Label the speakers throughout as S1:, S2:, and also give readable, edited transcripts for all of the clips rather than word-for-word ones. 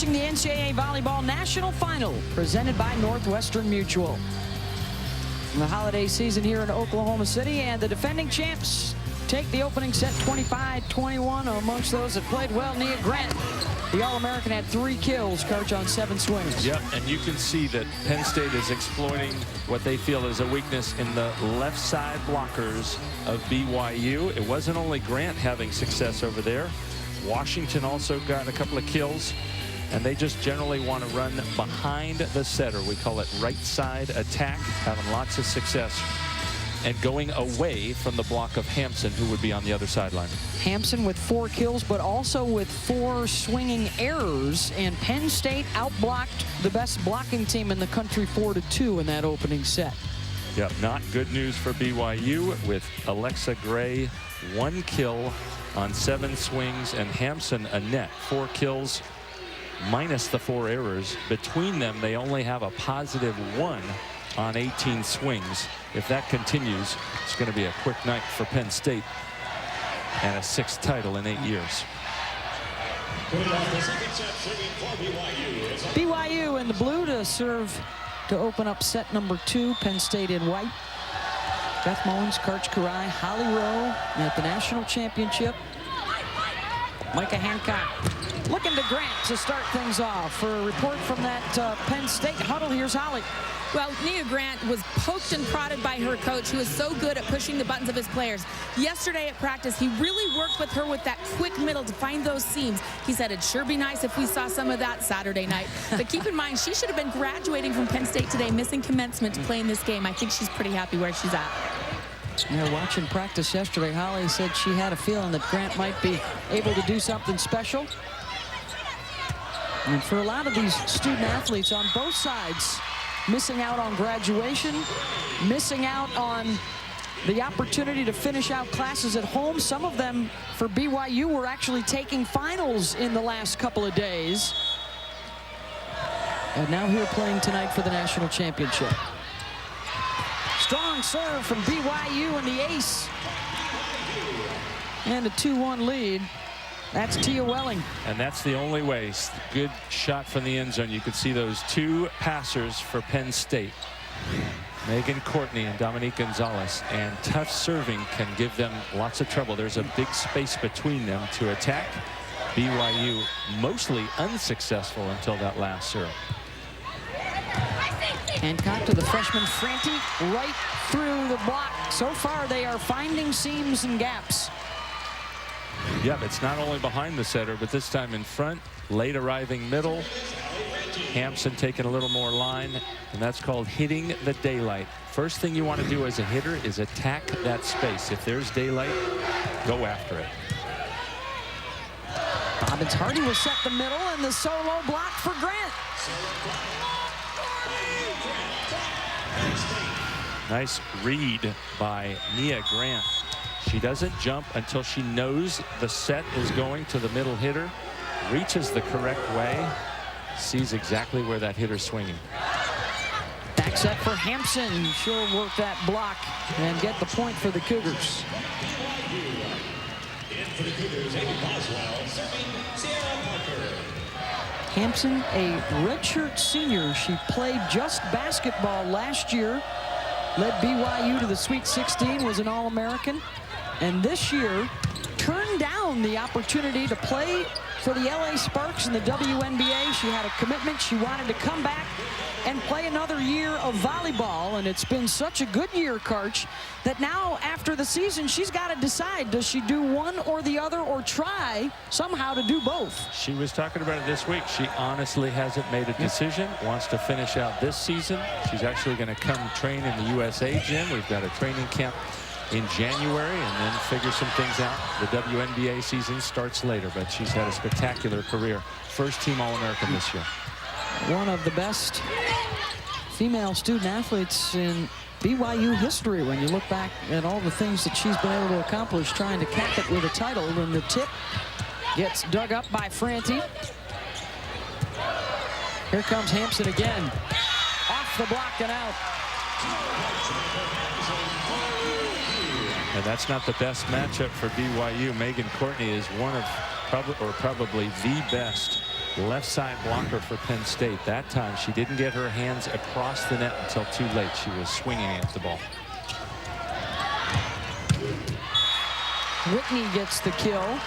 S1: watching the NCAA Volleyball National Final presented by Northwestern Mutual. The holiday season here in Oklahoma City, and the defending champs take the opening set 25-21. Amongst those that played well, Nia Grant, the All-American, had 3 kills, coach, on 7 swings.
S2: Yep, and you can see that Penn State is exploiting what they feel is a weakness in the left side blockers of BYU. It wasn't only Grant having success over there. Washington also got a couple of kills, and they just generally want to run behind the setter. We call it right side attack, having lots of success and going away from the block of Hampson, who would be on the other sideline.
S1: Hampson with 4 kills, but also with 4 swinging errors, and Penn State outblocked the best blocking team in the country 4-2 in that opening set.
S2: Yep, not good news for BYU, with Alexa Gray 1 kill on 7 swings, and Hampson a net 4 kills minus the 4 errors. Between them, they only have a positive 1 on 18 swings. If that continues, it's going to be a quick night for Penn State and a 6th title in 8 years.
S1: BYU in the blue to serve to open up set number 2. Penn State in white. Beth Mullins, Karch Karai, Holly Rowe at the national championship. Micah Hancock looking to Grant to start things off. For a report from that Penn State huddle, here's Holly.
S3: Well, Nia Grant was poked and prodded by her coach, who is so good at pushing the buttons of his players. Yesterday at practice, he really worked with her with that quick middle to find those seams. He said it'd sure be nice if we saw some of that Saturday night. But keep in mind, she should have been graduating from Penn State today, missing commencement to play in this game. I think she's pretty happy where she's at.
S1: Yeah, watching practice yesterday, Holly said she had a feeling that Grant might be able to do something special. And for a lot of these student athletes on both sides, missing out on graduation, missing out on the opportunity to finish out classes at home. Some of them for BYU were actually taking finals in the last couple of days. And now here playing tonight for the national championship. Strong serve from BYU and the ace. And a 2-1 lead. That's Tia Welling.
S2: And that's the only way. Good shot from the end zone. You could see those 2 passers for Penn State. Megan Courtney and Dominique Gonzalez. And tough serving can give them lots of trouble. There's a big space between them to attack. BYU mostly unsuccessful until that last serve.
S1: Hancock to the freshman Franti, right through the block. So far, they are finding seams and gaps.
S2: Yep, it's not only behind the setter, but this time in front. Late arriving middle. Hampson taking a little more line, and that's called hitting the daylight. First thing you want to do as a hitter is attack that space. If there's daylight, go after it.
S1: Bobbins Hardy will set the middle, and the solo block for Grant.
S2: Nice read by Nia Grant. She doesn't jump until she knows the set is going to the middle hitter, reaches the correct way, sees exactly where that hitter's swinging.
S1: Back set for Hampson. She'll work that block and get the point for the Cougars. Hampson, a redshirt senior. She played just basketball last year, led BYU to the Sweet 16, was an All-American, and this year turned down the opportunity to play for the LA Sparks in the WNBA. She had a commitment. She wanted to come back and play another year of volleyball, and it's been such a good year, Karch, that now after the season she's got to decide, does she do one or the other, or try somehow to do both?
S2: She was talking about it this week. She honestly hasn't made a decision. Wants to finish out this season. She's actually going to come train in the USA gym. We've got a training camp in January, and then figure some things out. The WNBA season starts later, but she's had a spectacular career. First team All-American this year.
S1: One of the best female student athletes in BYU history when you look back at all the things that she's been able to accomplish, trying to cap it with a title. When the tip gets dug up by Franti. Here comes Hampson again. Off the block and out.
S2: And that's not the best matchup for BYU. Megan Courtney is one of probably the best left side blocker for Penn State. That time she didn't get her hands across the net until too late. She was swinging at the ball.
S1: Whitney gets the kill.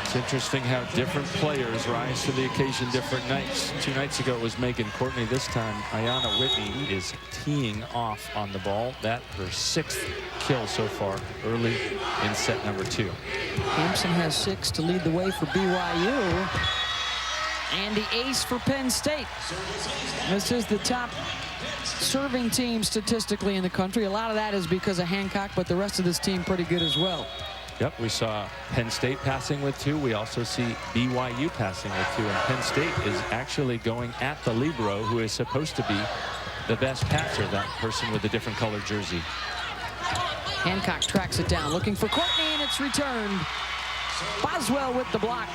S2: It's interesting how different players rise to the occasion different nights. 2 nights ago it was Megan Courtney. This time Ayanna Whitney is teeing off on the ball. That her 6th kill so far early in set number 2.
S1: Hampson has 6 to lead the way for BYU. And the ace for Penn State. This is the top serving team statistically in the country. A lot of that is because of Hancock, but the rest of this team pretty good as well.
S2: Yep, we saw Penn State passing with 2. We also see BYU passing with 2. And Penn State is actually going at the libero, who is supposed to be the best passer, that person with a different colored jersey.
S1: Hancock tracks it down, looking for Courtney, and it's returned. Boswell with the block.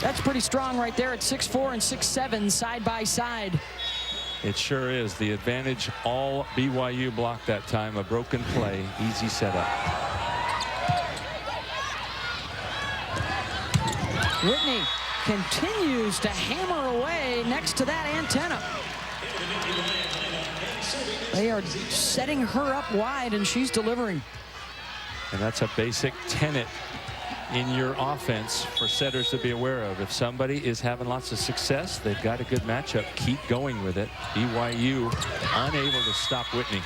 S1: That's pretty strong right there at 6'4" and 6'7", side by side.
S2: It sure is. The advantage all BYU blocked that time. A broken play, easy setup.
S1: Whitney continues to hammer away next to that antenna. They are setting her up wide, and she's delivering.
S2: And that's a basic tenet in your offense for setters to be aware of. If somebody is having lots of success, they've got a good matchup, keep going with it. BYU unable to stop Whitney.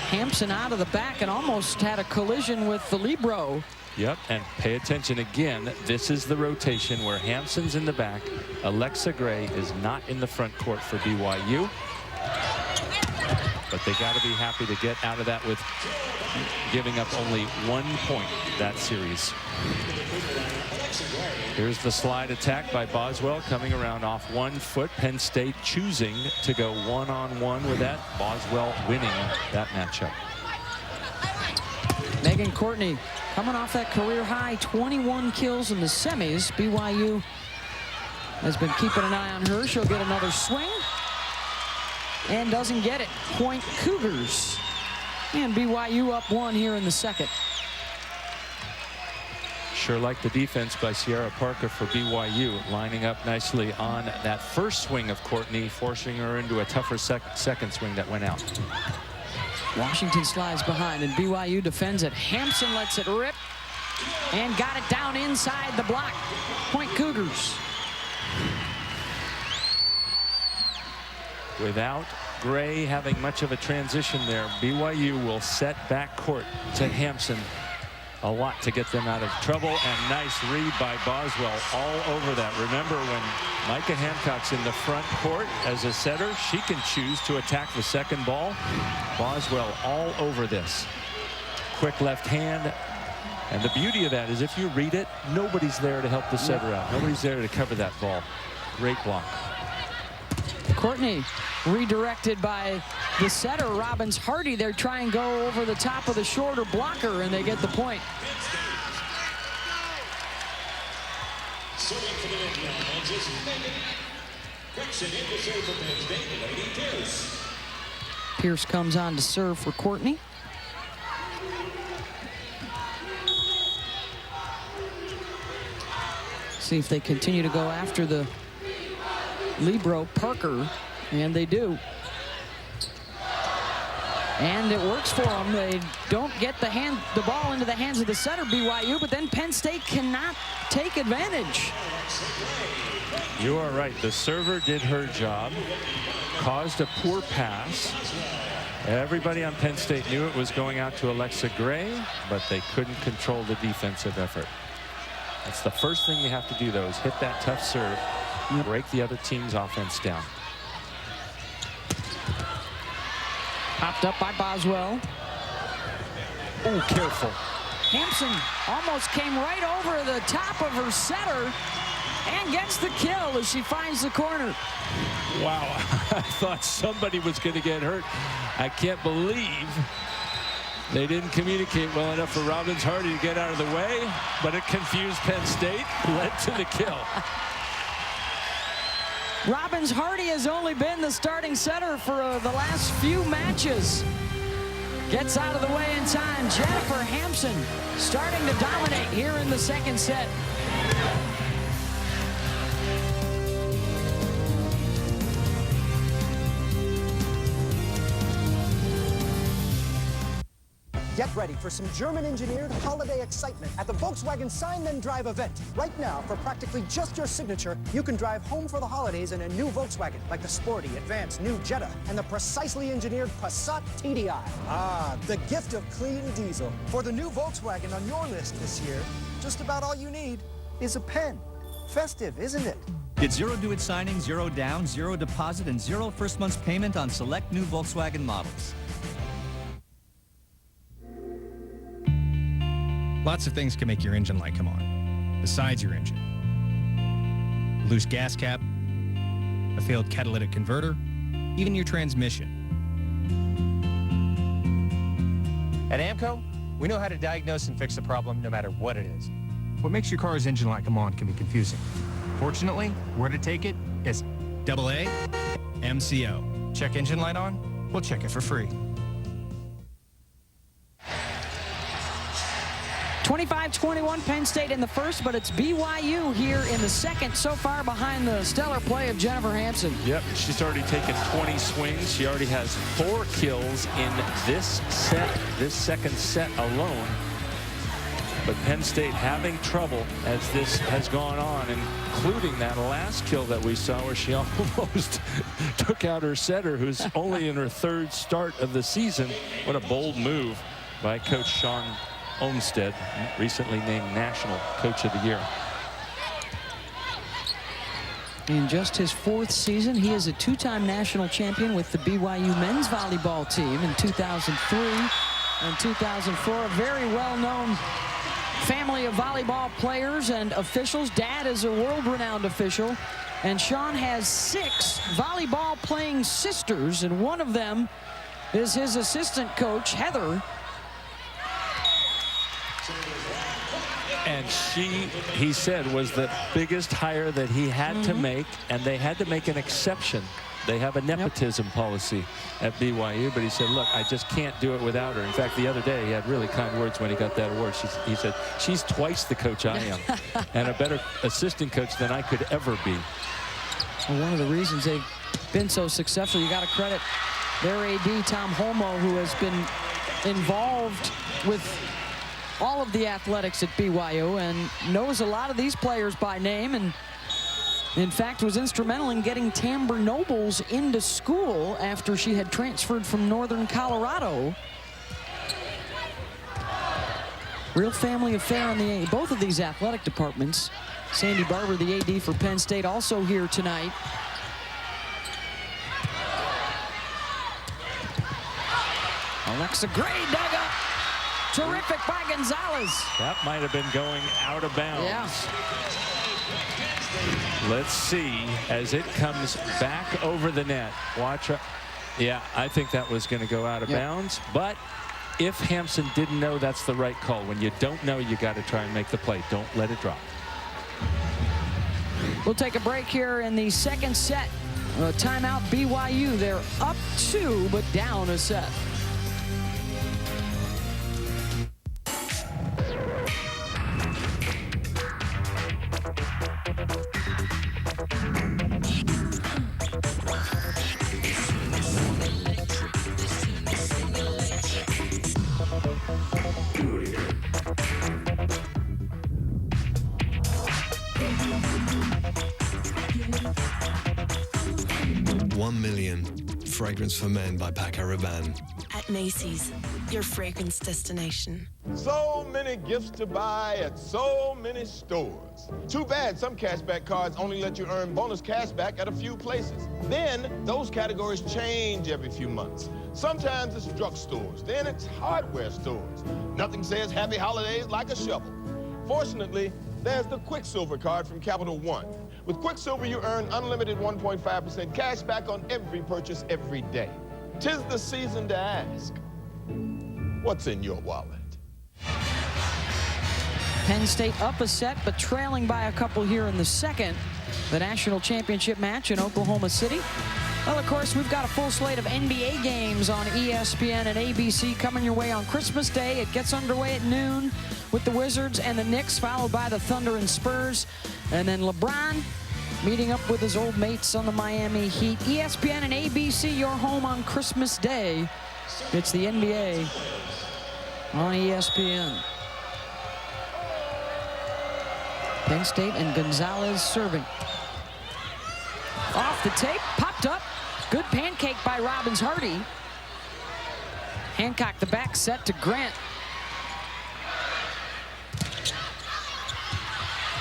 S1: Hampson out of the back and almost had a collision with the libero.
S2: Yep, and pay attention again. This is the rotation where Hampson's in the back. Alexa Gray is not in the front court for BYU. But they got to be happy to get out of that with giving up only 1 point that series. Here's the slide attack by Boswell coming around off 1 foot. Penn State choosing to go one-on-one with that. Boswell winning that matchup.
S1: Megan Courtney coming off that career high 21 kills in the semis. BYU has been keeping an eye on her. She'll get another swing and doesn't get it. Point Cougars. And BYU up 1 here in the second.
S2: Sure like the defense by Sierra Parker for BYU, lining up nicely on that first swing of Courtney, forcing her into a tougher second swing that went out.
S1: Washington slides behind, and BYU defends it. Hampson lets it rip and got it down inside the block. Point Cougars.
S2: Without Gray having much of a transition there, BYU will set back court to Hampson a lot to get them out of trouble. And nice read by Boswell all over that. Remember, when Micah Hancock's in the front court as a setter, she can choose to attack the second ball. Boswell all over this. Quick left hand. And the beauty of that is if you read it, nobody's there to help the setter out. Nobody's there to cover that ball. Great block.
S1: Courtney redirected by the setter, Robbins Hardy. They're trying to go over the top of the shorter blocker, and they get the point. Pierce comes on to serve for Courtney. See if they continue to go after the libero Parker, and they do. And it works for them. They don't get the ball into the hands of the setter, BYU, but then Penn State cannot take advantage.
S2: You are right. The server did her job, caused a poor pass. Everybody on Penn State knew it was going out to Alexa Gray, but they couldn't control the defensive effort. That's the first thing you have to do, though, is hit that tough serve, break the other team's offense down.
S1: Popped up by Boswell.
S2: Oh, careful.
S1: Hampson almost came right over the top of her setter and gets the kill as she finds the corner.
S2: Wow, I thought somebody was going to get hurt. I can't believe they didn't communicate well enough for Robbins Hardy to get out of the way, but it confused Penn State, led to the kill.
S1: Robbins Hardy has only been the starting setter for the last few matches. Gets out of the way in time. Jennifer Hampson starting to dominate here in the second set.
S4: Get ready for some German-engineered holiday excitement at the Volkswagen Sign Then Drive event. Right now, for practically just your signature, you can drive home for the holidays in a new Volkswagen, like the sporty, advanced new Jetta and the precisely engineered Passat TDI. Ah, the gift of clean diesel. For the new Volkswagen on your list this year, just about all you need is a Penn. Festive, isn't it?
S5: Get zero due-it signing, zero down, zero deposit, and zero first month's payment on select new Volkswagen models.
S6: Lots of things can make your engine light come on, besides your engine. A loose gas cap, a failed catalytic converter, even your transmission.
S7: At AMCO, we know how to diagnose and fix a problem no matter what it is.
S6: What makes your car's engine light come on can be confusing. Fortunately, where to take it is AA MCO. Check engine light on? We'll check it for free.
S1: 25-21 Penn State in the first, but it's BYU here in the second, so far behind the stellar play of Jennifer Hampson.
S2: Yep, she's already taken 20 swings. She already has 4 kills in this set, this second set alone. But Penn State having trouble as this has gone on, including that last kill that we saw where she almost took out her setter, who's only in her 3rd start of the season. What a bold move by Coach Sean Olmstead, recently named National Coach of the Year.
S1: In just his 4th season, he is a 2-time national champion with the BYU men's volleyball team in 2003 and 2004. A very well-known family of volleyball players and officials. Dad is a world-renowned official, and Sean has 6 volleyball-playing sisters, and one of them is his assistant coach, Heather.
S2: And he said, was the biggest hire that he had to make, and they had to make an exception. They have a nepotism policy at BYU, but he said, look, I just can't do it without her. In fact, the other day, he had really kind words when he got that award. He said, she's twice the coach I am, and a better assistant coach than I could ever be.
S1: Well, one of the reasons they've been so successful, you got to credit their AD, Tom Holmoe, who has been involved with all of the athletics at BYU and knows a lot of these players by name, and in fact was instrumental in getting Tamber Nobles into school after she had transferred from Northern Colorado. Real family affair on both of these athletic departments. Sandy Barber, the AD for Penn State, also here tonight. Alexa Gray dug up. Terrific by Gonzalez.
S2: That might have been going out of bounds.
S1: Yeah.
S2: Let's see as it comes back over the net. Watch her. Yeah, I think that was going to go out of bounds. But if Hampson didn't know, that's the right call. When you don't know, you got to try and make the play. Don't let it drop.
S1: We'll take a break here in the second set. Timeout BYU. They're up 2, but down a set.
S8: Fragrance for Men by Paco Rabanne.
S9: At Macy's, your fragrance destination.
S10: So many gifts to buy at so many stores. Too bad some cashback cards only let you earn bonus cashback at a few places. Then those categories change every few months. Sometimes it's drugstores, then it's hardware stores. Nothing says happy holidays like a shovel. Fortunately, there's the Quicksilver card from Capital One. With Quicksilver, you earn unlimited 1.5% cash back on every purchase every day. 'Tis the season to ask, what's in your wallet?
S1: Penn State up a set, but trailing by a couple here in the second. The national championship match in Oklahoma City. Well, of course, we've got a full slate of NBA games on ESPN and ABC coming your way on Christmas Day. It gets underway at noon with the Wizards and the Knicks, followed by the Thunder and Spurs. And then LeBron meeting up with his old mates on the Miami Heat. ESPN and ABC, your home on Christmas Day. It's the NBA on ESPN. Penn State and Gonzalez serving. Off the tape, popped up. Good pancake by Robbins-Hardy. Hancock the back set to Grant.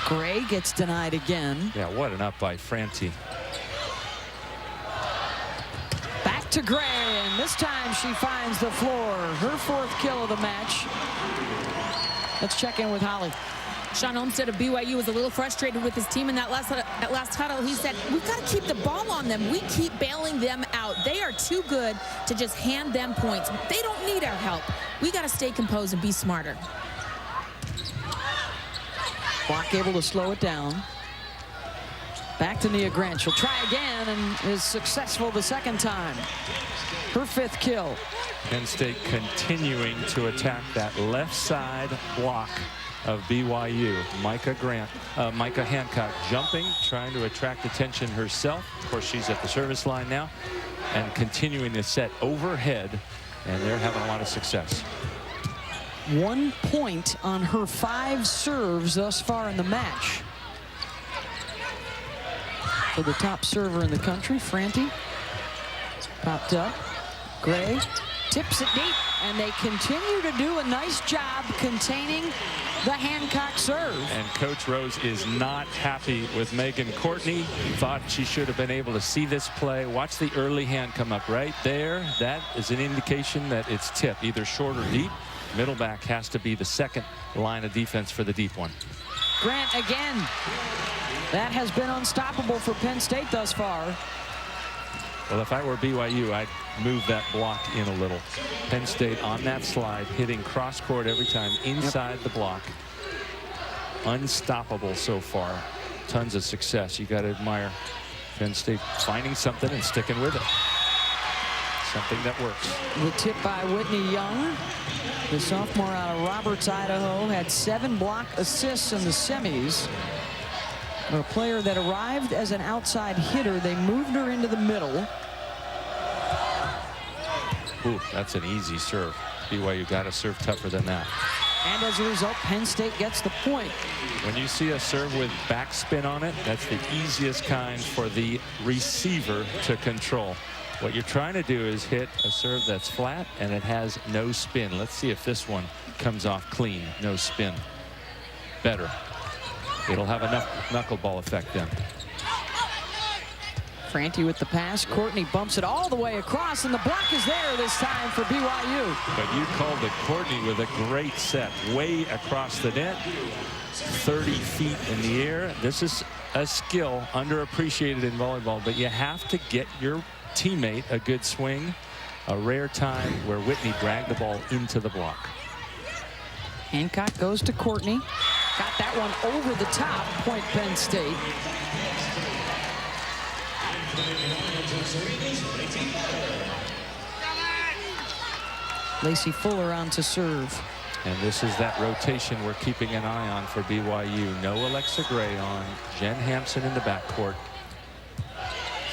S1: Gray gets denied again.
S2: Yeah, what an up by Franti.
S1: Back to Gray, and this time she finds the floor. Her 4th kill of the match. Let's check in with Holly.
S3: Sean Olmstead of BYU was a little frustrated with his team in that last huddle. He said, we've got to keep the ball on them. We keep bailing them out. They are too good to just hand them points. They don't need our help. We got to stay composed and be smarter.
S1: Block able to slow it down. Back to Nia Grant. She'll try again and is successful the second time. Her 5th kill.
S2: Penn State continuing to attack that left side block of BYU. Micah Hancock jumping, trying to attract attention herself. Of course, she's at the service line now and continuing to set overhead, and they're having a lot of success.
S1: 1 point on her 5 serves thus far in the match. For the top server in the country, Franti. Popped up. Gray tips it deep, and they continue to do a nice job containing the Hancock serve.
S2: And Coach Rose is not happy with Megan Courtney. Thought she should have been able to see this play. Watch the early hand come up right there. That is an indication that it's tip, either short or deep. Middle back has to be the second line of defense for the deep one.
S1: Grant again. That has been unstoppable for Penn State thus far.
S2: Well, if I were BYU, I'd move that block in a little. Penn State on that slide, hitting cross court every time inside the block. Unstoppable so far. Tons of success. You got to admire Penn State finding something and sticking with it. Something that works.
S1: The tip by Whitney Young, the sophomore out of Roberts, Idaho, had 7 block assists in the semis. A player that arrived as an outside hitter. They moved her into the middle.
S2: Ooh, that's an easy serve. BYU got to serve tougher than that.
S1: And as a result, Penn State gets the point.
S2: When you see a serve with backspin on it, that's the easiest kind for the receiver to control. What you're trying to do is hit a serve that's flat and it has no spin. Let's see if this one comes off clean, no spin. Better. It'll have a knuckleball effect then.
S1: Franti with the pass. Courtney bumps it all the way across, and the block is there this time for BYU.
S2: But you called it Courtney with a great set, way across the net, 30 feet in the air. This is a skill underappreciated in volleyball, but you have to get your teammate a good swing. A rare time where Whitney dragged the ball into the block.
S1: Hancock goes to Courtney. Got that one over the top. Point Penn State. Lacey Fuller on to serve.
S2: And this is that rotation we're keeping an eye on for BYU. No Alexa Gray on. Jen Hampson in the backcourt.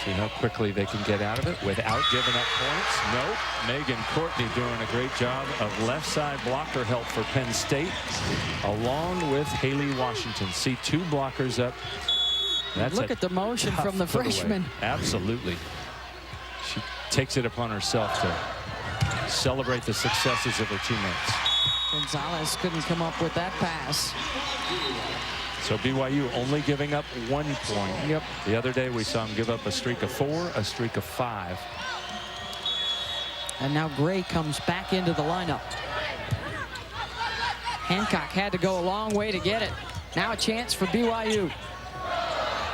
S2: See how quickly they can get out of it without giving up points. Nope. Megan Courtney doing a great job of left side blocker help for Penn State, along with Haley Washington. See 2 blockers up.
S1: Look at the motion from the freshman.
S2: Absolutely. She takes it upon herself to celebrate the successes of her teammates.
S1: Gonzalez couldn't come up with that pass.
S2: So BYU only giving up 1 point. Yep. The other day we saw him give up a streak of 4, a streak of 5.
S1: And now Gray comes back into the lineup. Hancock had to go a long way to get it. Now a chance for BYU.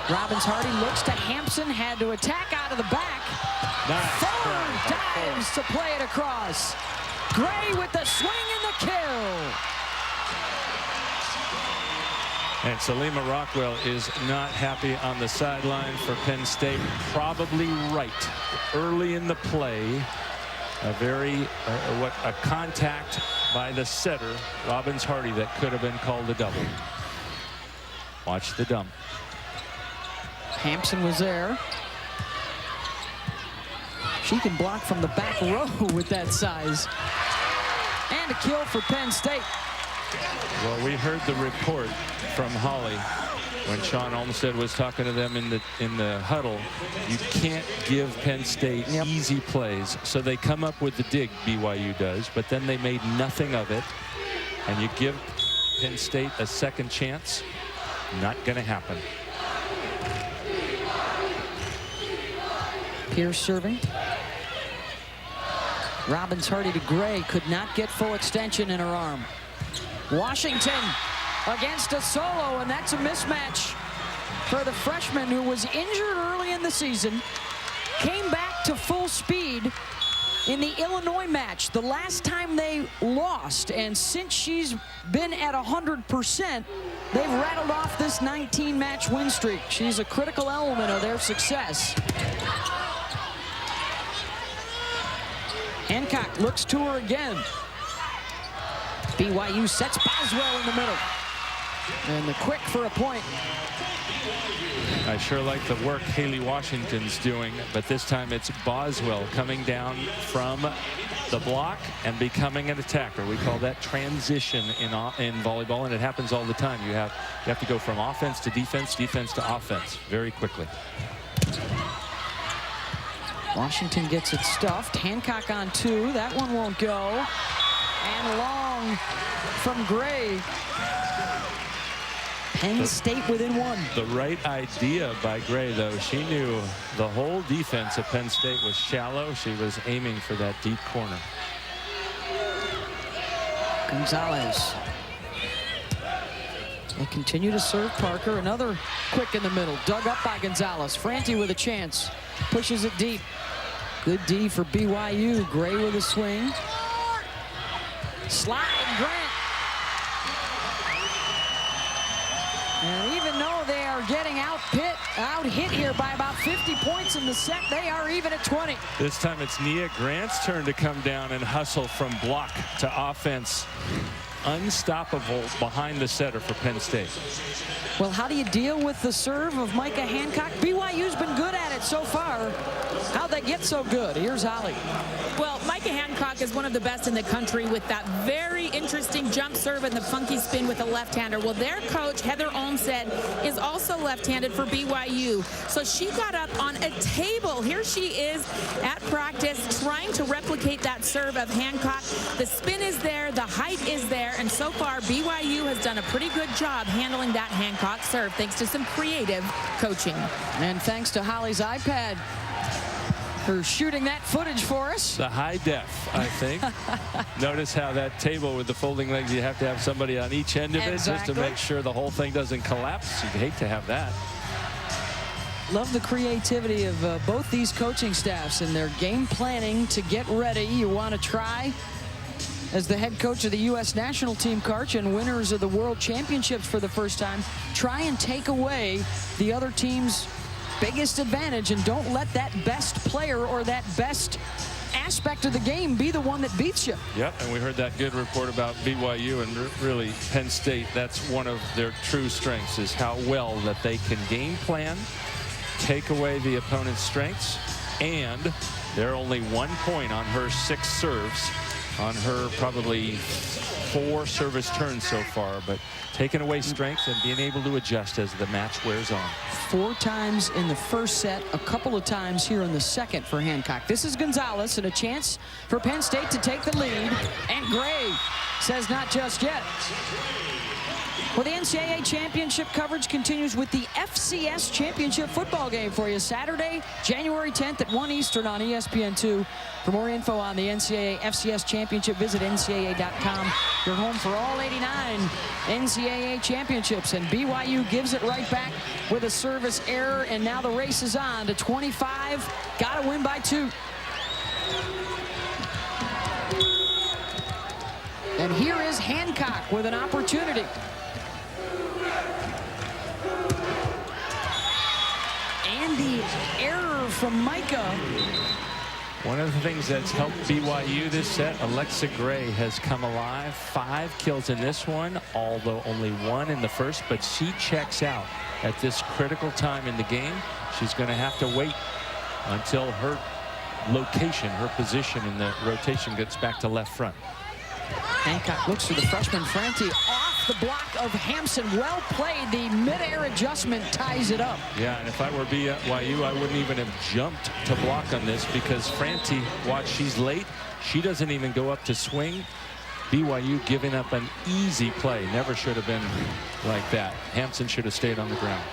S1: Robbins-Hardy looks to Hampson, had to attack out of the back.
S2: Nice.
S1: Fuller dives to play it across. Gray with the swing and the kill.
S2: And Salima Rockwell is not happy on the sideline for Penn State. Probably right. Early in the play, a contact by the setter, Robbins Hardy, that could have been called a double. Watch the dump.
S1: Hampson was there. She can block from the back row with that size. And a kill for Penn State.
S2: Well, we heard the report from Holly when Sean Olmstead was talking to them in the huddle. You can't give Penn State easy plays. So they come up with the dig, BYU does, but then they made nothing of it. And you give Penn State a second chance, not going to happen.
S1: Pierce serving. Robbins Hardy to Gray, could not get full extension in her arm. Washington against a solo, and that's a mismatch for the freshman who was injured early in the season. Came back to full speed in the Illinois match, the last time they lost, and since she's been at 100%, they've rattled off this 19-match win streak. She's a critical element of their success. Hancock looks to her again. BYU sets Boswell in the middle. And the quick for a point.
S2: I sure like the work Haley Washington's doing, but this time it's Boswell coming down from the block and becoming an attacker. We call that transition in volleyball, and it happens all the time. You have to go from offense to defense, defense to offense very quickly.
S1: Washington gets it stuffed. Hancock on two. That one won't go. And long from Gray. Penn State within one.
S2: The right idea by Gray, though. She knew the whole defense of Penn State was shallow. She was aiming for that deep corner.
S1: Gonzalez. They continue to serve Parker. Another quick in the middle. Dug up by Gonzalez. Franti with a chance. Pushes it deep. Good D for BYU. Gray with a swing. Slide Grant. And even though they are getting out hit here by about 50 points in the set, they are even at 20.
S2: This time it's Nia Grant's turn to come down and hustle from block to offense. Unstoppable behind the setter for Penn State.
S1: Well, how do you deal with the serve of Micah Hancock? BYU's been good at it so far. How'd they get so good? Here's Holly.
S3: Well, Micah Hancock is one of the best in the country with that very interesting jump serve and the funky spin with a left-hander. Well, their coach, Heather Olmstead, is also left-handed for BYU. So she got up on a table. Here she is at practice trying to replicate that serve of Hancock. The spin is there, the height is there, and so far BYU has done a pretty good job handling that Hancock serve thanks to some creative coaching.
S1: And thanks to Holly's iPad for shooting that footage for us.
S2: The high def, I think. Notice how that table with the folding legs, you have to have somebody on each end of it just to make sure the whole thing doesn't collapse. You'd hate to have that.
S1: Love the creativity of both these coaching staffs and their game planning to get ready. You want to try, as the head coach of the U.S. national team, Karch, and winners of the World Championships for the first time, try and take away the other team's biggest advantage and don't let that best player or that best aspect of the game be the one that beats you.
S2: Yep, and we heard that good report about BYU, and really Penn State, that's one of their true strengths, is how well that they can game plan, take away the opponent's strengths, and they're only 1 point on her 6 serves, on her probably 4 service turns so far, but taking away strengths and being able to adjust as the match wears on.
S1: 4 times in the first set, a couple of times here in the second for Hancock. This is Gonzalez, and a chance for Penn State to take the lead, and Gray says not just yet. Well, the NCAA championship coverage continues with the FCS championship football game for you Saturday, January 10th at 1 Eastern on ESPN2. For more info on the NCAA FCS championship, visit ncaa.com. Your home for all 89 NCAA championships, and BYU gives it right back with a service error, and now the race is on to 25. Got to win by 2. And here is Hancock with an opportunity. and the error from Micah.
S2: One of the things that's helped BYU this set, Alexa Gray has come alive. 5 kills in this one, although only 1 in the first, but she checks out at this critical time in the game. She's going to have to wait until her location, her position in the rotation gets back to left front.
S1: Hancock looks to the freshman Franti off the block of Hampson. Well played. The mid-air adjustment ties it up.
S2: Yeah, and if I were BYU, I wouldn't even have jumped to block on this because Franti, watch, she's late. She doesn't even go up to swing. BYU giving up an easy play. Never should have been like that. Hampson should have stayed on the ground.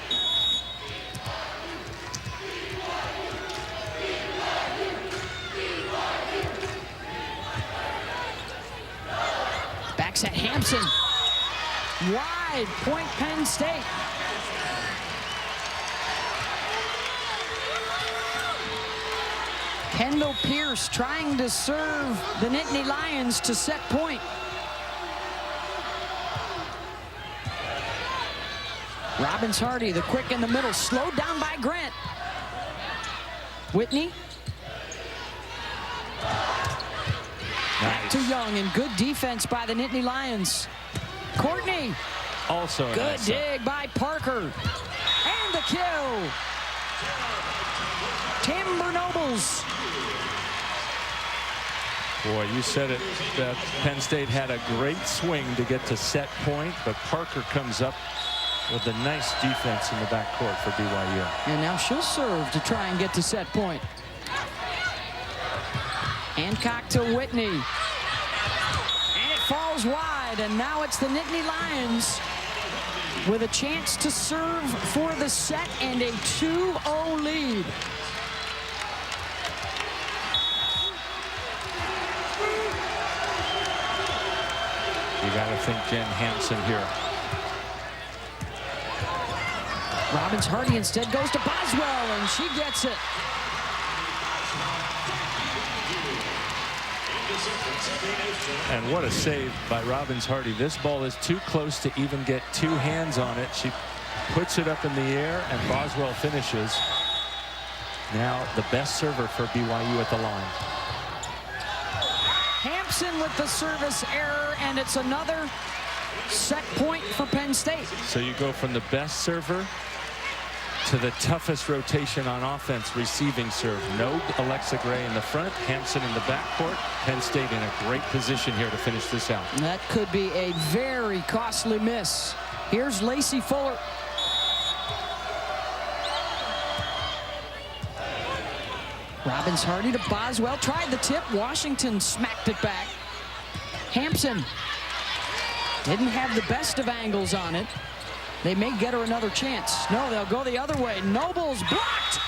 S1: Backs at Hampson. Wide point Penn State. Kendall Pierce trying to serve the Nittany Lions to set point. Robbins Hardy, the quick in the middle, slowed down by Grant. Whitney. Back to Young, and good defense by the Nittany Lions. Courtney.
S2: Also a
S1: good
S2: nice
S1: dig by Parker. And the kill. Timber Nobles.
S2: Boy, you said it, that Penn State had a great swing to get to set point, but Parker comes up with a nice defense in the backcourt for BYU.
S1: And now she'll serve to try and get to set point. Hancock to Whitney. And it falls wide, and now it's the Nittany Lions with a chance to serve for the set and a 2-0 lead.
S2: You got to think Jen Hampson here.
S1: Robbins Hardy instead goes to Boswell, and she gets it.
S2: And what a save by Robbins Hardy. This ball is too close to even get 2 hands on it. She puts it up in the air, and Boswell finishes. Now the best server for BYU at the line.
S1: Hampson with the service error, and it's another set point for Penn State.
S2: So you go from the best server to the toughest rotation on offense, receiving serve. No Alexa Gray in the front, Hampson in the backcourt. Penn State in a great position here to finish this out.
S1: That could be a very costly miss. Here's Lacey Fuller. Robbins Hardy to Boswell. Tried the tip. Washington smacked it back. Hampson didn't have the best of angles on it. They may get her another chance. No, they'll go the other way. Nobles blocked,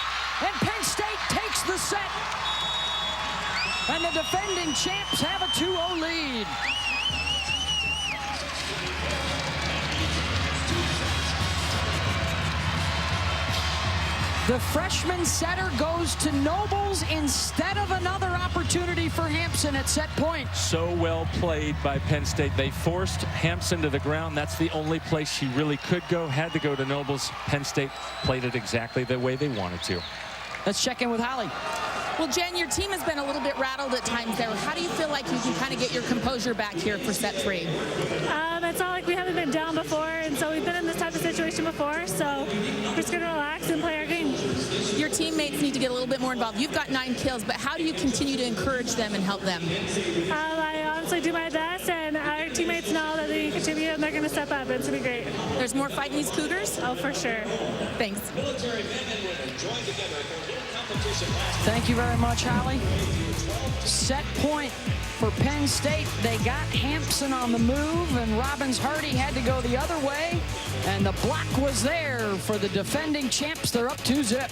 S1: and Penn State takes the set. And the defending champs have a 2-0 lead. The freshman setter goes to Nobles instead of another opportunity for Hampson at set point.
S2: So well played by Penn State. They forced Hampson to the ground. That's the only place she really could go. Had to go to Nobles. Penn State played it exactly the way they wanted to.
S1: Let's check in with Holly.
S3: Well, Jen, your team has been a little bit rattled at times there. How do you feel like you can kind of get your composure back here for set 3?
S11: It's not like we haven't been down before, and so we've been in this type of situation before, so we're just going to relax and play our game.
S3: Your teammates need to get a little bit more involved. You've got 9 kills, but how do you continue to encourage them and help them?
S11: I honestly do my best, and our teammates know that they contribute, and they're going to step up. It's going to be great.
S3: There's more fight in these Cougars?
S11: Oh, for sure.
S3: Thanks.
S1: Thank you very much, Holly. Set point for Penn State. They got Hampson on the move, and Robbins Hardy had to go the other way, and the block was there for the defending champs. They're up 2-0.